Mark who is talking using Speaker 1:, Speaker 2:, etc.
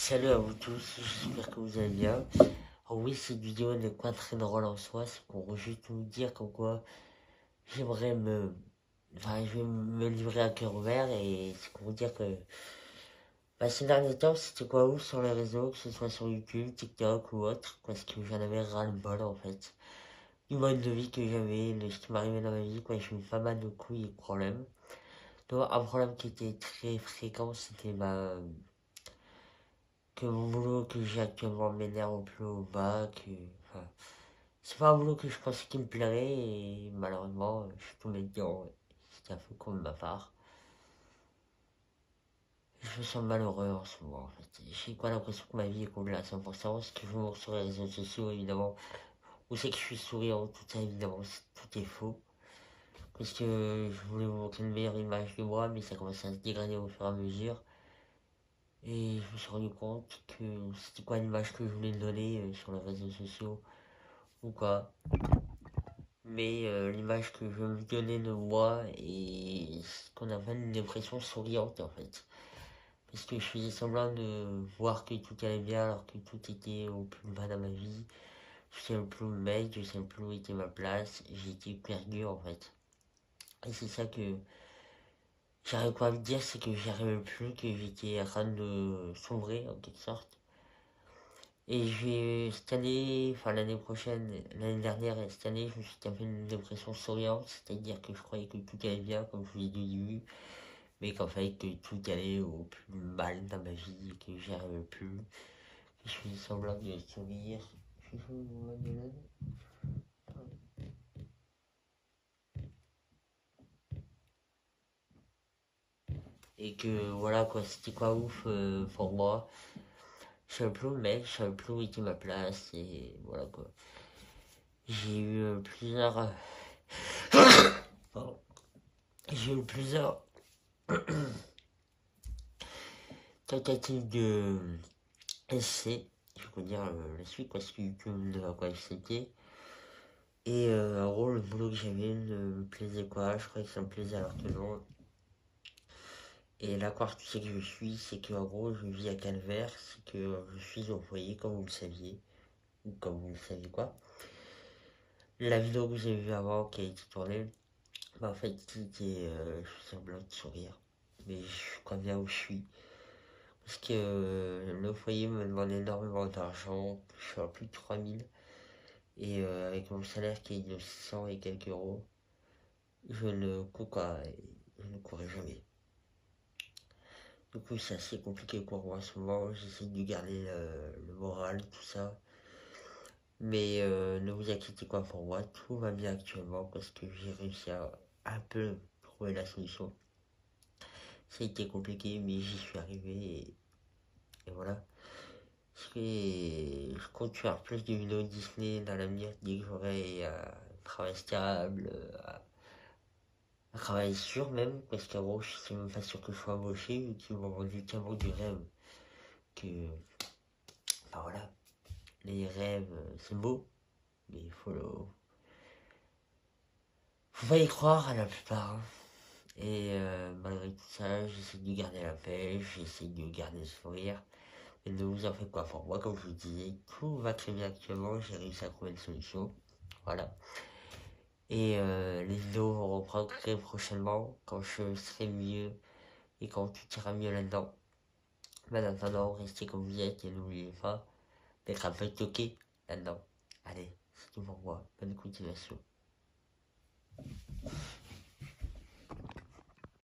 Speaker 1: Salut à vous tous, j'espère que vous allez bien. Alors oui, cette vidéo n'est pas très drôle en soi, c'est pour juste vous dire qu'en quoi j'aimerais me... Enfin, je vais me livrer à cœur ouvert et c'est pour vous dire que ces derniers temps, c'était quoi ouf sur les réseaux, que ce soit sur YouTube, TikTok ou autre, parce que j'en avais ras-le-bol en fait. Du mode de vie que j'avais, de ce qui m'arrivait dans ma vie, quoi, j'ai eu pas mal de couilles et de problèmes. Donc un problème qui était très fréquent, c'était que mon boulot que j'ai actuellement m'énerve au plus haut bas, enfin, c'est pas un boulot que je pensais qu'il me plairait et malheureusement je suis tombé dedans. C'est un peu con de ma part. Je me sens malheureux en ce moment en fait. J'ai pas l'impression que ma vie est comblée à 100%. Ce que je montre sur les réseaux sociaux évidemment, où c'est que je suis souriant, tout ça évidemment, tout est faux. Parce que je voulais vous montrer une meilleure image de moi, mais ça commence à se dégrader au fur et à mesure. Et je me suis rendu compte que c'était quoi l'image que je voulais donner sur les réseaux sociaux ou quoi. Mais l'image que je veux me donner de moi est ce qu'on appelle une dépression souriante en fait. Parce que je faisais semblant de voir que tout allait bien alors que tout était au plus bas dans ma vie. Je savais plus où me mettre, je savais plus où était ma place, j'étais perdu en fait. Et c'est ça que j'arrive pas à me dire, c'est que j'arrivais plus, que j'étais en train de sombrer en quelque sorte. Et cette année, enfin l'année prochaine, l'année dernière et cette année, je me suis tapé une dépression souriante, c'est-à-dire que je croyais que tout allait bien, comme je vous l'ai dit au début, mais qu'en fait que tout allait au plus mal dans ma vie, que j'y arrivais plus. Je faisais semblant de sourire. Je fais mon Madeleine. Et que voilà quoi, c'était pas ouf pour moi. Je savais plus où me mettre, je savais plus où était ma place, et voilà quoi. J'ai eu plusieurs. Pardon. J'ai eu plusieurs tentatives de SC, je peux dire la suite parce que YouTube ne va pas accepter. Et en gros, le boulot que j'avais ne me plaisait pas, je croyais que ça me plaisait alors que non. Et la quartier que je suis, c'est que en gros, je vis à Calvaire, c'est que je suis employé comme vous le saviez, ou comme vous le saviez quoi. La vidéo que vous avez vue avant qui a été tournée, en fait, c'était, je suis semblant de sourire, mais je suis pas bien où je suis. Parce que le foyer me demande énormément d'argent, je suis à plus de 3000. Et avec mon salaire qui est de 600 et quelques euros, je ne cours pas, je ne courais jamais. Du coup, c'est assez compliqué pour moi en ce moment. J'essaie de garder le moral, tout ça. Mais ne vous inquiétez pas pour moi, tout va bien actuellement parce que j'ai réussi à un peu trouver la solution. Ça a été compliqué, mais j'y suis arrivé et voilà. Je compte faire plus de vidéos Disney dans l'avenir dès que j'aurai un travail stable, un travail sûr même, parce qu'en gros, je suis même pas sûr que je sois embauché, vu qu'ils m'ont vendu tellement du rêve que, enfin voilà, les rêves, c'est beau, mais faut pas y croire à la plupart, hein. Et malgré tout ça, j'essaie de garder la pêche, j'essaie de garder le sourire. Et ne vous en faites pas pour moi, comme je vous disais, tout va très bien actuellement, j'ai réussi à trouver une solution. Voilà. Et les vidéos vont reprendre très prochainement, quand je serai mieux et quand tout ira mieux là-dedans. Mais en attendant, restez comme vous êtes et n'oubliez pas d'être un peu toqué là-dedans. Allez, c'est tout pour moi. Bonne continuation.